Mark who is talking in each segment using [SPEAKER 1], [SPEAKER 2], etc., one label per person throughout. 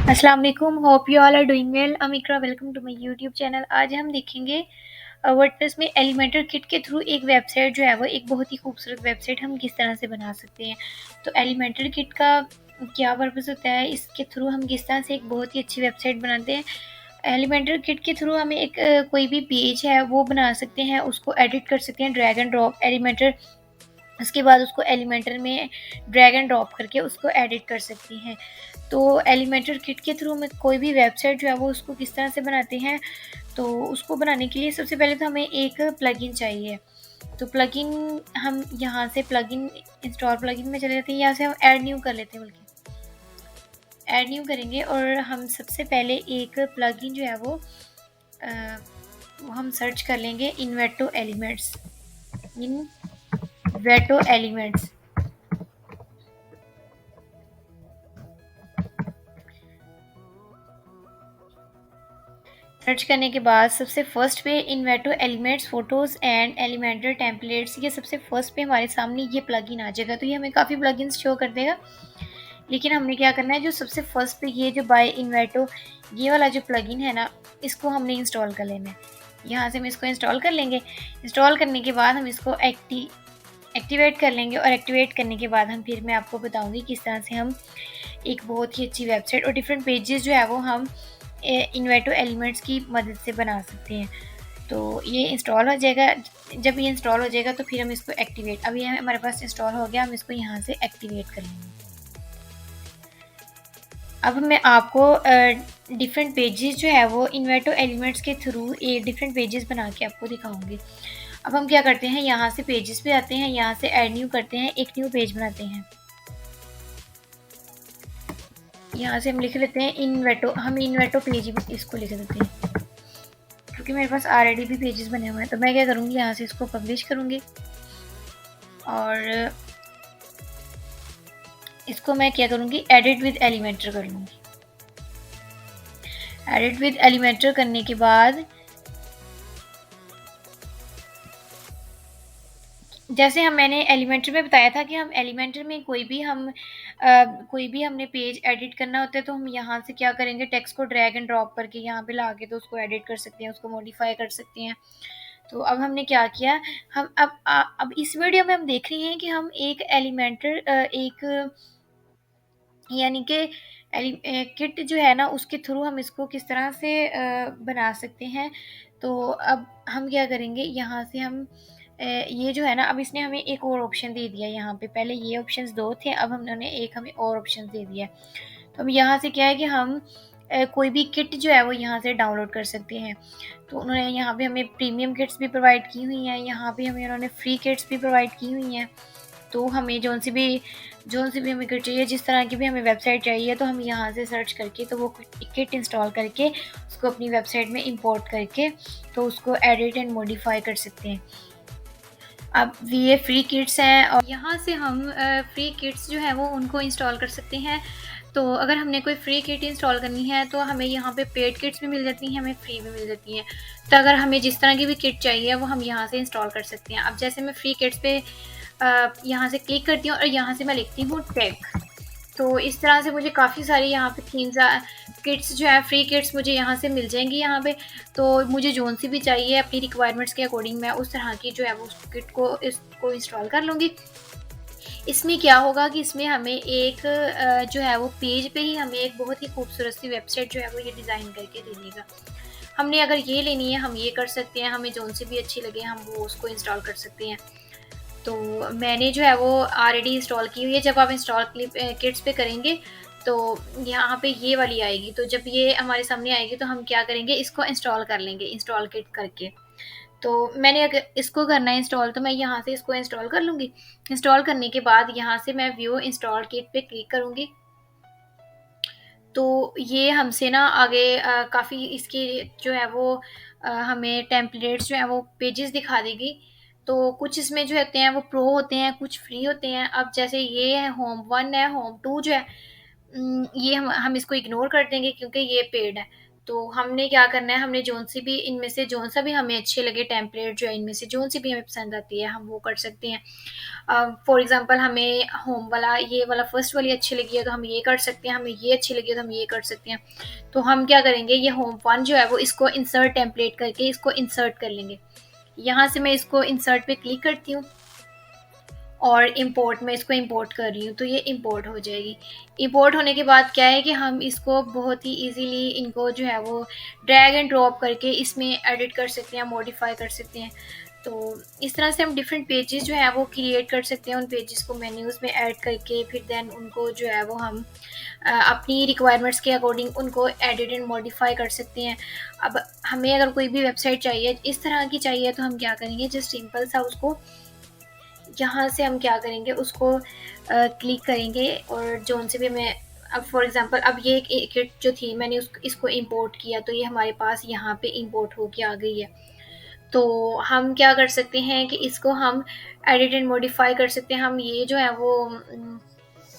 [SPEAKER 1] अस्सलाम वालेकुम, hope you all are doing well. I'm Iqra, welcome to my YouTube channel. आज हम देखेंगे वर्डप्रेस में एलिमेंटर किट के थ्रू एक वेबसाइट जो है वो एक बहुत ही खूबसूरत वेबसाइट हम किस तरह से बना सकते हैं। तो एलिमेंटर किट का क्या पर्पस होता है, इसके थ्रू हम किस तरह से एक बहुत ही अच्छी वेबसाइट बनाते हैं। एलिमेंटर किट के थ्रू हमें एक कोई भी पेज है वो बना सकते हैं, उसको एडिट कर सकते हैं, ड्रैग एंड ड्रॉप एलिमेंटर, उसके बाद उसको एलिमेंटर में ड्रैग एंड ड्रॉप करके उसको एडिट कर सकती हैं। तो एलिमेंटर किट के थ्रू में कोई भी वेबसाइट जो है वो उसको किस तरह से बनाते हैं, तो उसको बनाने के लिए सबसे पहले तो हमें एक प्लगइन चाहिए। तो प्लगइन हम यहाँ से प्लगइन इंस्टॉल प्लगइन में चले जाते हैं, यहाँ से हम ऐड न्यू कर लेते हैं, बल्कि ऐड न्यू करेंगे और हम सबसे पहले एक प्लगइन जो है वो हम सर्च कर लेंगे Envato elements. Envato elements search करने के बाद सबसे फर्स्ट पे Envato elements photos and Elementor templates, ये सबसे फर्स्ट पे हमारे सामने ये प्लगइन आ जाएगा। तो ये हमें काफ़ी प्लगइन्स शो कर देगा, लेकिन हमने क्या करना है, जो सबसे फर्स्ट पे ये जो बाय इन्वेटो ये वाला जो प्लगइन है ना, इसको हमने इंस्टॉल कर लेना है। यहाँ से हम इसको इंस्टॉल कर लेंगे। इंस्टॉल करने के बाद हम इसको एक्टिवेट कर लेंगे और एक्टिवेट करने के बाद फिर मैं आपको बताऊँगी किस तरह से हम एक बहुत ही अच्छी वेबसाइट और डिफरेंट पेजेस जो है वो हम इन्वेटो एलिमेंट्स की मदद से बना सकते हैं। तो ये इंस्टॉल हो जाएगा। जब ये इंस्टॉल हो जाएगा तो फिर हम इसको एक्टिवेट, अभी हमारे पास इंस्टॉल हो गया, हम इसको यहाँ से एक्टिवेट कर लेंगे। अब मैं आपको डिफरेंट पेजेस जो है वो इन्वेटो एलिमेंट्स के थ्रू ये डिफरेंट पेजेस बना के आपको दिखाऊंगी। अब हम क्या करते हैं, यहाँ से पेजेस पे आते हैं, यहाँ से ऐड न्यू करते हैं, एक न्यू पेज बनाते हैं। यहाँ से हम लिख लेते हैं इन्वेटो, हम इन्वेटो पेज इसको लिख देते हैं, क्योंकि मेरे पास ऑलरेडी भी पेजेस बने हुए हैं। तो मैं क्या करूँगी, यहाँ से इसको पब्लिश करूँगी और इसको मैं क्या करूँगी, एडिट विद एलिमेंटर कर लूँगी। एडिट विद एलिमेंटर करने के बाद जैसे मैंने एलिमेंटर में बताया था कि हम एलिमेंटर में कोई भी हमने पेज एडिट करना होता है, तो हम यहाँ से क्या करेंगे, टेक्स्ट को ड्रैग एंड ड्रॉप करके यहाँ पे ला के तो उसको एडिट कर सकते हैं, उसको मॉडिफाई कर सकते हैं। तो अब हमने क्या किया, हम अब इस वीडियो में हम देख रहे हैं कि हम एक एलिमेंटर एक यानी कि किट जो है ना, उसके थ्रू हम इसको किस तरह से बना सकते हैं। तो अब हम क्या करेंगे, यहाँ से हम ये जो है ना, अब इसने हमें एक और ऑप्शन दे दिया यहाँ पे। पहले ये ऑप्शंस दो थे, अब उन्होंने एक हमें और ऑप्शन दे दिया। तो अब यहाँ से क्या है कि हम कोई भी किट जो है वो यहाँ से डाउनलोड कर सकते हैं। तो उन्होंने यहाँ पे हमें प्रीमियम किट्स भी प्रोवाइड की हुई हैं, यहाँ पे हमें उन्होंने फ्री किट्स भी प्रोवाइड की हुई हैं। तो हमें जौन सी भी हमें किट चाहिए, जिस तरह की भी हमें वेबसाइट चाहिए, तो हम यहाँ से सर्च करके तो वो किट इंस्टॉल करके उसको अपनी वेबसाइट में इंपोर्ट करके तो उसको एडिट एंड मॉडिफाई कर सकते हैं। अब ये फ्री किट्स हैं और यहाँ से हम फ्री किट्स जो है वो उनको इंस्टॉल कर सकते हैं। तो अगर हमने कोई फ्री किट इंस्टॉल करनी है तो हमें यहाँ पे पेड किट्स भी मिल जाती हैं, हमें फ्री भी मिल जाती हैं। तो अगर हमें जिस तरह की भी किट चाहिए वो हम यहाँ से इंस्टॉल कर सकते हैं। अब जैसे मैं फ्री किट्स पे यहाँ से क्लिक करती हूँ और यहाँ से मैं लिखती हूँ टेक। तो इस तरह से मुझे काफ़ी सारी यहाँ पे थीम्स किट्स जो है फ्री किट्स मुझे यहाँ से मिल जाएंगी यहाँ पे। तो मुझे जोन सी भी चाहिए अपनी रिक्वायरमेंट्स के अकॉर्डिंग मैं उस तरह की जो है वो उस किट को इसको इंस्टॉल कर लूँगी। इसमें क्या होगा कि इसमें हमें एक जो है वो पेज पे ही हमें एक बहुत ही खूबसूरत सी वेबसाइट जो है वो ये डिज़ाइन करके दे देगा। हमने अगर ये लेनी है हम ये कर सकते हैं, हमें जोन सी भी अच्छी लगे हम वो उसको इंस्टॉल कर सकते हैं। तो मैंने जो है वो ऑलरेडी इंस्टॉल की हुई है। जब आप इंस्टॉल किट्स पे करेंगे तो यहाँ पे ये वाली आएगी। तो जब ये हमारे सामने आएगी तो हम क्या करेंगे, इसको इंस्टॉल कर लेंगे इंस्टॉल किट करके। तो मैंने अगर इसको करना है इंस्टॉल तो मैं यहाँ से इसको इंस्टॉल कर लूँगी। इंस्टॉल करने के बाद यहाँ से मैं व्यू इंस्टॉल किट पे क्लिक करूँगी। तो ये हमसे ना आगे काफ़ी इसकी जो है वो हमें टेम्पलेट्स जो हैं वो पेजेस दिखा देगी। तो कुछ इसमें जो होते हैं वो प्रो होते हैं, कुछ फ्री होते हैं। अब जैसे ये है होम 1 है, होम 2 जो है ये हम इसको इग्नोर कर देंगे क्योंकि ये पेड है। तो हमने क्या करना है, हमने जौन-सी भी इनमें से जौन-सा भी हमें अच्छे लगे टेम्पलेट जो है इनमें से जौन-सी भी हमें पसंद आती है, हम वो कर सकते हैं। फॉर एग्ज़ाम्पल हमें होम वाला ये वाला फर्स्ट वाली अच्छी लगी है तो हम ये कर सकते हैं, हमें ये अच्छी लगी है तो हम ये कर सकते हैं। तो हम क्या करेंगे, ये होम वन जो है वो इसको इंसर्ट टेम्पलेट करके इसको इंसर्ट कर लेंगे। यहाँ से मैं इसको इंसर्ट पे क्लिक करती हूँ और इम्पोर्ट में इसको इम्पोर्ट कर रही हूँ, तो ये इम्पोर्ट हो जाएगी। इम्पोर्ट होने के बाद क्या है कि हम इसको बहुत ही ईज़िली इनको जो है वो ड्रैग एंड ड्रॉप करके इसमें एडिट कर सकते हैं, मॉडिफ़ाई कर सकते हैं। तो इस तरह से हम डिफरेंट पेजेस जो है वो क्रिएट कर सकते हैं, उन पेजेस को मेन्यूज़ में ऐड करके फिर देन उनको जो है वो हम अपनी रिक्वायरमेंट्स के अकॉर्डिंग उनको एडिट एंड मॉडिफ़ाई कर सकते हैं। अब हमें अगर कोई भी वेबसाइट चाहिए, इस तरह की चाहिए तो हम क्या करेंगे, जस्ट सिंपल सा उसको यहाँ से हम क्या करेंगे, उसको क्लिक करेंगे और जौन से भी मैं अब फॉर एग्ज़ाम्पल अब ये एक किट जो थी मैंने इसको इम्पोर्ट किया तो ये हमारे पास यहाँ पे इम्पोर्ट होके आ गई है। तो हम क्या कर सकते हैं कि इसको हम एडिट एंड मॉडिफ़ाई कर सकते हैं। हम ये जो है वो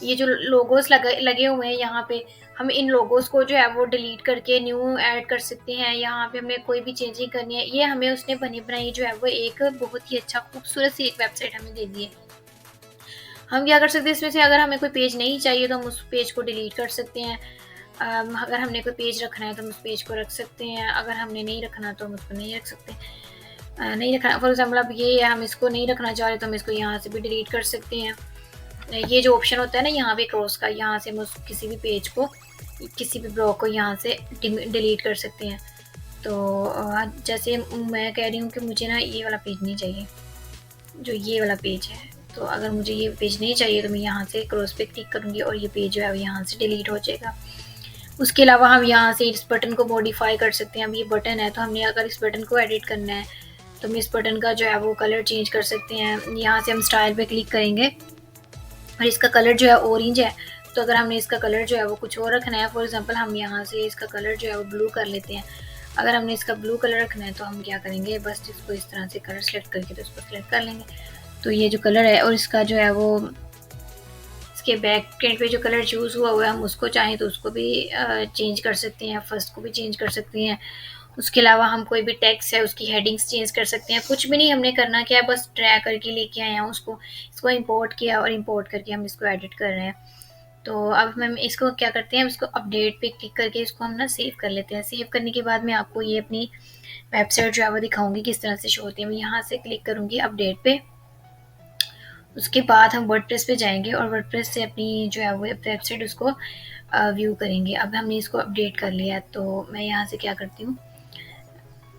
[SPEAKER 1] ये जो लोगोज़ लगे लगे हुए हैं यहाँ पे, हम इन लोगोज़ को जो है वो डिलीट करके न्यू ऐड कर सकते हैं। यहाँ पे हमें कोई भी चेंजिंग करनी है, ये हमें उसने बनी बनाई जो है वो एक बहुत ही अच्छा खूबसूरत सी एक वेबसाइट हमें दे दी है। हम क्या कर सकते हैं इसमें से, अगर हमें कोई पेज नहीं चाहिए तो हम उस पेज को डिलीट कर सकते हैं। अगर हमने कोई पेज रखना है तो हम उस पेज को रख सकते हैं, अगर हमने नहीं रखना तो हम उसको नहीं रख सकते। नहीं रखना फॉर एग्ज़ाम्पल अब ये है, हम इसको नहीं रखना चाह रहे तो हम इसको यहाँ से भी डिलीट कर सकते हैं। ये जो ऑप्शन होता है ना यहाँ पे क्रॉस का, यहाँ से हम उस किसी भी पेज को, किसी भी ब्लॉग को यहाँ से डिलीट कर सकते हैं। तो जैसे मैं कह रही हूँ कि मुझे ना ये वाला पेज नहीं चाहिए, जो ये वाला पेज है, तो अगर मुझे ये पेज नहीं चाहिए तो मैं यहाँ से क्रॉस पे क्लिक करूँगी और ये पेज जो है वो यहाँ से डिलीट हो जाएगा। उसके अलावा हम यहाँ से इस बटन को मॉडिफ़ाई कर सकते हैं। अब ये बटन है तो हमने अगर इस बटन को एडिट करना है तो हम इस बटन का जो है वो कलर चेंज कर सकते हैं। यहाँ से हम स्टाइल पे क्लिक करेंगे और इसका कलर जो है ऑरेंज है, तो अगर हमने इसका कलर जो है वो कुछ और रखना है, फॉर एग्ज़ाम्पल हम यहाँ से इसका कलर जो है वो ब्लू कर लेते हैं। अगर हमने इसका ब्लू कलर रखना है तो हम क्या करेंगे, बस इसको इस तरह से कलर सेलेक्ट करके तो इसको सेलेक्ट कर लेंगे। तो ये जो कलर है और इसका जो है वो इसके बैक एंड पे जो कलर चूज़ हुआ है हम उसको चाहें तो उसको भी चेंज कर सकते हैं, फर्स्ट को भी चेंज कर सकते हैं। उसके अलावा हम कोई भी टेक्स्ट है उसकी हेडिंग्स चेंज कर सकते हैं। कुछ भी नहीं हमने करना, क्या है बस ड्रैग करके लेके आए हैं उसको, इसको इम्पोर्ट किया और इम्पोर्ट करके हम इसको एडिट कर रहे हैं। तो अब हम इसको क्या करते हैं, इसको अपडेट पे क्लिक करके इसको हम ना सेव कर लेते हैं। सेव करने के बाद मैं आपको ये अपनी वेबसाइट जो है वो दिखाऊंगी किस तरह से शो होती है। मैं यहाँ से क्लिक करूँगी अपडेट पे, उसके बाद हम वर्डप्रेस पे जाएंगे और वर्डप्रेस से अपनी जो है वो वेबसाइट उसको व्यू करेंगे। अब हमने इसको अपडेट कर लिया है तो मैं यहाँ से क्या करती हूँ,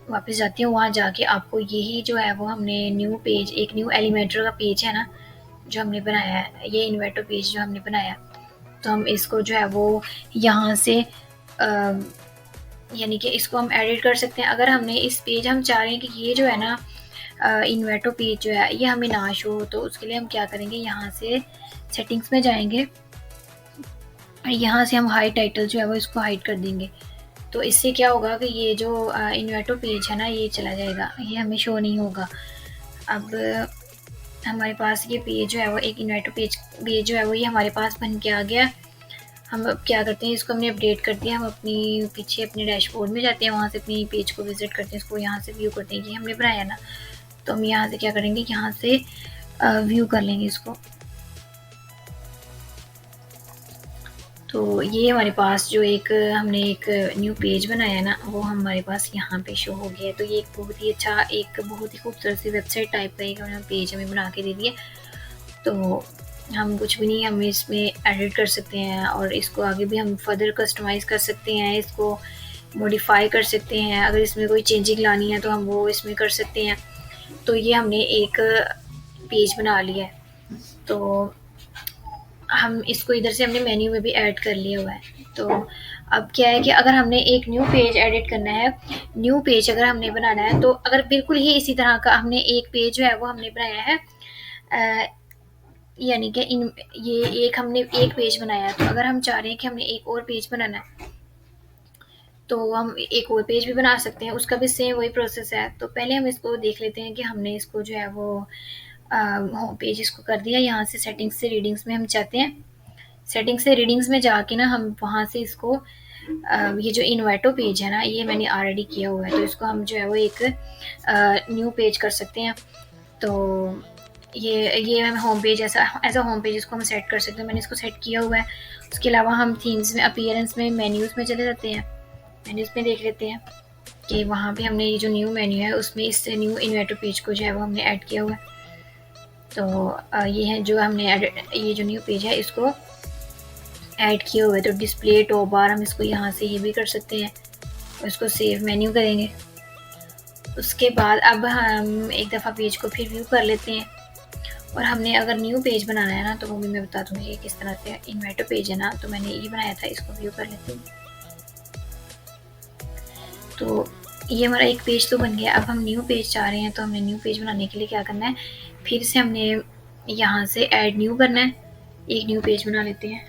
[SPEAKER 1] वापस जाती हूँ, वहाँ जाके आपको यही जो है वो हमने न्यू पेज, एक न्यू एलिमेंटर का पेज है ना जो हमने बनाया है, ये इन्वर्टर पेज जो हमने बनाया, तो हम इसको जो है वो यहाँ से यानी कि इसको हम एडिट कर सकते हैं। अगर हमने इस पेज हम चाह रहे हैं कि ये जो है ना इन्वर्टर पेज जो है ये हमें ना शो हो, तो उसके लिए हम क्या करेंगे, यहाँ से सेटिंग्स में जाएंगे और यहाँ से हम हाइड टाइटल जो है वो इसको हाइड कर देंगे। तो इससे क्या होगा कि ये जो इन्वर्टर पेज है ना ये चला जाएगा, ये हमें शो नहीं होगा। अब हमारे पास ये पेज जो है वो एक इन्वर्टर पेज जो है वो ये हमारे पास बन के आ गया। हम अब क्या करते हैं, इसको हमने अपडेट कर दिया, हम अपनी पीछे अपने डैशबोर्ड में जाते हैं, वहाँ से अपनी पेज को विजिट करते हैं, इसको यहाँ से व्यू करते हैं कि हमने बनाया ना, तो हम यहाँ से क्या करेंगे, यहाँ से व्यू कर लेंगे इसको। तो ये हमारे पास जो हमने एक न्यू पेज बनाया ना वो हमारे पास यहाँ पे शो हो गया है। तो ये एक बहुत ही अच्छा, एक बहुत ही खूबसूरत सी वेबसाइट टाइप का एक पेज हमें बना के दे दिया। तो हम कुछ भी नहीं, हम इसमें एडिट कर सकते हैं और इसको आगे भी हम फर्दर कस्टमाइज़ कर सकते हैं, इसको मॉडिफाई कर सकते हैं। अगर इसमें कोई चेंजिंग लानी है तो हम वो इसमें कर सकते हैं। तो ये हमने एक पेज बना लिया है, तो हम इसको इधर से हमने मेन्यू में भी ऐड कर लिया हुआ है। तो अब क्या है कि अगर हमने एक न्यू पेज एडिट करना है, न्यू पेज अगर हमने बनाना है, तो अगर बिल्कुल ही इसी तरह का हमने एक पेज जो है वो हमने बनाया है, यानी कि ये एक हमने एक पेज बनाया है, तो अगर हम चाह रहे हैं कि हमने एक और पेज बनाना है तो हम एक और पेज भी बना सकते हैं, उसका भी सेम वही प्रोसेस है। तो पहले हम इसको देख लेते हैं कि हमने इसको जो है वो होम पेज इसको कर दिया। यहाँ से सेटिंग्स से रीडिंग्स में हम चाहते हैं, सेटिंग्स से रीडिंग्स में जाके ना हम वहाँ से इसको ये जो इन्वाइटो पेज है ना, ये मैंने ऑलरेडी किया हुआ है, तो इसको हम जो है वो एक न्यू पेज कर सकते हैं। तो ये हम होम पेज ऐसा होम पेज इसको हम सेट कर सकते हैं, मैंने इसको सेट किया हुआ है। उसके अलावा हम थीम्स में, अपीयरेंस में, मेन्यूज़ में चले जाते हैं। मेन्यूज़ में देख लेते हैं कि वहाँ पे हमने ये जो न्यू मेन्यू है उसमें इस न्यू इन्वाइटो पेज को जो है वो हमने ऐड किया हुआ है। तो ये है जो हमने ये जो न्यू पेज है इसको ऐड किया हुआ है। तो डिस्प्ले टॉप बार हम इसको यहाँ से ये भी कर सकते हैं, और इसको सेव मेन्यू करेंगे। उसके बाद अब हम एक दफ़ा पेज को फिर व्यू कर लेते हैं, और हमने अगर न्यू पेज बनाना है ना तो वो भी मैं बता दूँगी किस तरह से। इन्वाइटो पेज है ना, तो मैंने ये बनाया था, इसको व्यू कर लेते हैं। तो ये हमारा एक पेज तो बन गया। अब हम न्यू पेज चाह रहे हैं, तो हमने न्यू पेज बनाने के लिए क्या करना है, फिर से हमने यहाँ से ऐड न्यू करना है, एक न्यू पेज बना लेते हैं।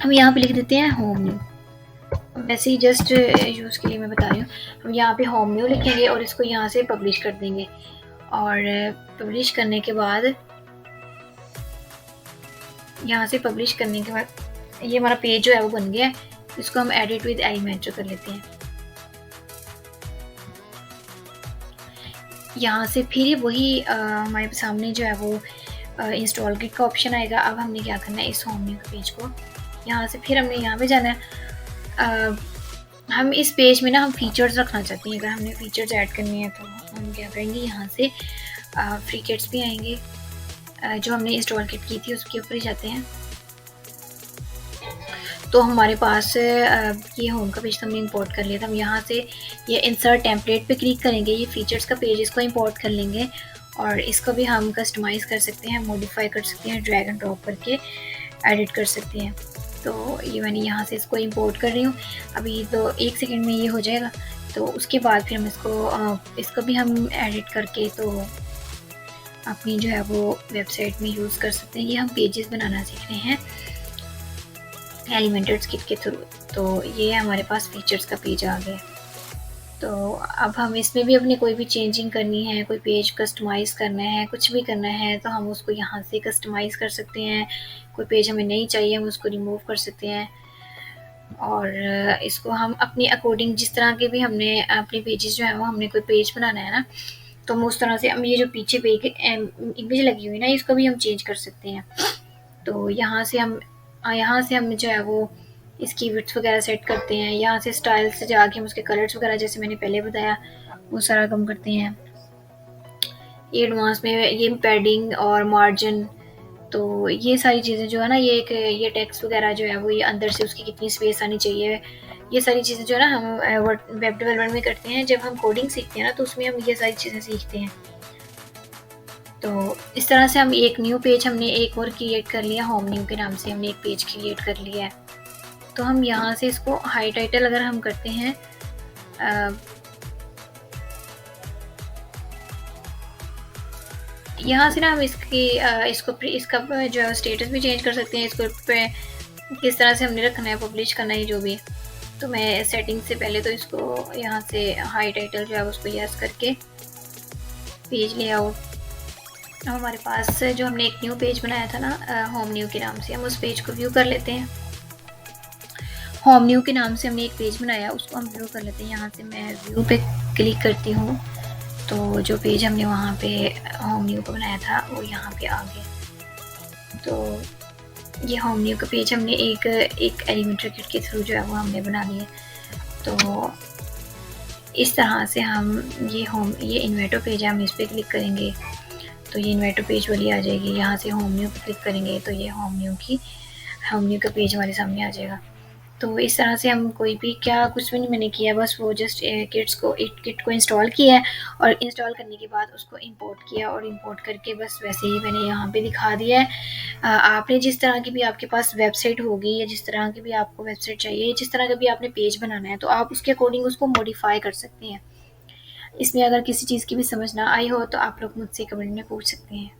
[SPEAKER 1] हम यहाँ पे लिख देते हैं होम न्यू। वैसे ही जस्ट यूज़ के लिए मैं बता रही हूँ। हम यहाँ पे होम न्यू लिखेंगे और इसको यहाँ से पब्लिश कर देंगे, और पब्लिश करने के बाद यहाँ से पब्लिश करने के बाद ये हमारा पेज जो है वो बन गया है। इसको हम एडिट विद एलिमेंटर कर लेते हैं। यहाँ से फिर वही हमारे सामने जो है वो इंस्टॉल किट का ऑप्शन आएगा। अब हमने क्या करना है, इस होम न्यू पेज को यहाँ से फिर हमने यहाँ पे जाना है। हम इस पेज में ना हम फीचर्स रखना चाहते हैं। अगर हमने फीचर्स ऐड करनी है तो हम क्या करेंगे, यहाँ से फ्री किट्स भी आएंगे, जो हमने इंस्टॉल किट की थी उसके ऊपर ही जाते हैं। तो हमारे पास ये होम का पेज हमने इंपोर्ट कर लिया था। हम यहाँ से ये इंसर्ट टेम्पलेट पे क्लिक करेंगे, ये फीचर्स का पेज इसको इंपोर्ट कर लेंगे, और इसको भी हम कस्टमाइज़ कर सकते हैं, मॉडिफाई कर सकते हैं, ड्रैग एंड ड्रॉप करके एडिट कर सकते हैं। तो ये मैंने यहाँ से इसको इंपोर्ट कर रही हूँ। अभी तो 1 सेकेंड में ये हो जाएगा। तो उसके बाद फिर हम इसको भी हम एडिट करके तो अपनी जो है वो वेबसाइट में यूज़ कर सकते हैं। ये हम पेजेस बनाना सीख रहे हैं एलिमेंटर किट के थ्रू। तो ये हमारे पास फीचर्स का पेज आ गया। तो अब हम इसमें भी अपनी कोई भी चेंजिंग करनी है, कोई पेज कस्टमाइज़ करना है, कुछ भी करना है, तो हम उसको यहाँ से कस्टमाइज़ कर सकते हैं। कोई पेज हमें नहीं चाहिए, हम उसको रिमूव कर सकते हैं, और इसको हम अपनी अकॉर्डिंग, जिस तरह के भी हमने अपने पेजेस जो है वो हमने कोई पेज बनाना है ना, तो हम उस तरह से हम ये जो पीछे पेज इमेज लगी हुई ना, इसको भी हम चेंज कर सकते हैं। तो यहाँ से हम जो है वो इसकी विड्थ वगैरह सेट करते हैं। यहाँ से स्टाइल से जाके हम उसके कलर्स वगैरह, जैसे मैंने पहले बताया, वो सारा कम करते हैं। ये एडवांस में ये पैडिंग और मार्जिन, तो ये सारी चीज़ें जो है ना, ये टेक्स्ट वगैरह जो है वो, ये अंदर से उसकी कितनी स्पेस आनी चाहिए, ये सारी चीज़ें जो है ना हम वेब डेवलपमेंट में करते हैं। जब हम कोडिंग सीखते हैं ना, तो उसमें हम ये सारी चीज़ें सीखते हैं। तो इस तरह से हम एक न्यू पेज हमने एक और क्रिएट कर लिया, होम न्यू के नाम से हमने एक पेज क्रिएट कर लिया है। तो हम यहाँ से इसको हाई टाइटल अगर हम करते हैं, यहाँ से ना हम इसका जो है स्टेटस भी चेंज कर सकते हैं। इसको पे किस तरह से हमने रखना है, पब्लिश करना है, जो भी। तो मैं सेटिंग से पहले तो इसको यहाँ से हाई टाइटल जो है उसको यस करके पेज लेआउट, अब हमारे पास जो हमने एक न्यू पेज बनाया था ना होम न्यू के नाम से, हम उस पेज को व्यू कर लेते हैं। होम न्यू के नाम से हमने एक पेज बनाया, उसको हम व्यू कर लेते हैं। यहाँ से मैं व्यू पे क्लिक करती हूँ, तो जो पेज हमने वहाँ पे होम न्यू को बनाया था वो यहाँ पे आ गया। तो ये होम न्यू का पेज हमने एक एलिमेंटर किट के थ्रू जो है वो हमने बना लिया। तो इस तरह से हम ये इन्वाइटो पेज है, हम इस पर क्लिक करेंगे तो ये इन्वाइटो पेज वाली आ जाएगी। यहाँ से होम न्यू पर क्लिक करेंगे तो ये होम न्यू का पेज हमारे सामने आ जाएगा। तो इस तरह से हम कुछ भी नहीं मैंने किया, बस वो जस्ट किट को इंस्टॉल किया है, और इंस्टॉल करने के बाद उसको इंपोर्ट किया, और इंपोर्ट करके बस वैसे ही मैंने यहाँ पे दिखा दिया है। आपने जिस तरह की भी आपके पास वेबसाइट होगी, या जिस तरह की भी आपको वेबसाइट चाहिए, जिस तरह का भी आपने पेज बनाना है, तो आप उसके अकॉर्डिंग उसको मॉडिफाई कर सकते हैं। इसमें अगर किसी चीज़ की भी समझ ना आई हो तो आप लोग मुझसे कमेंट में पूछ सकते हैं।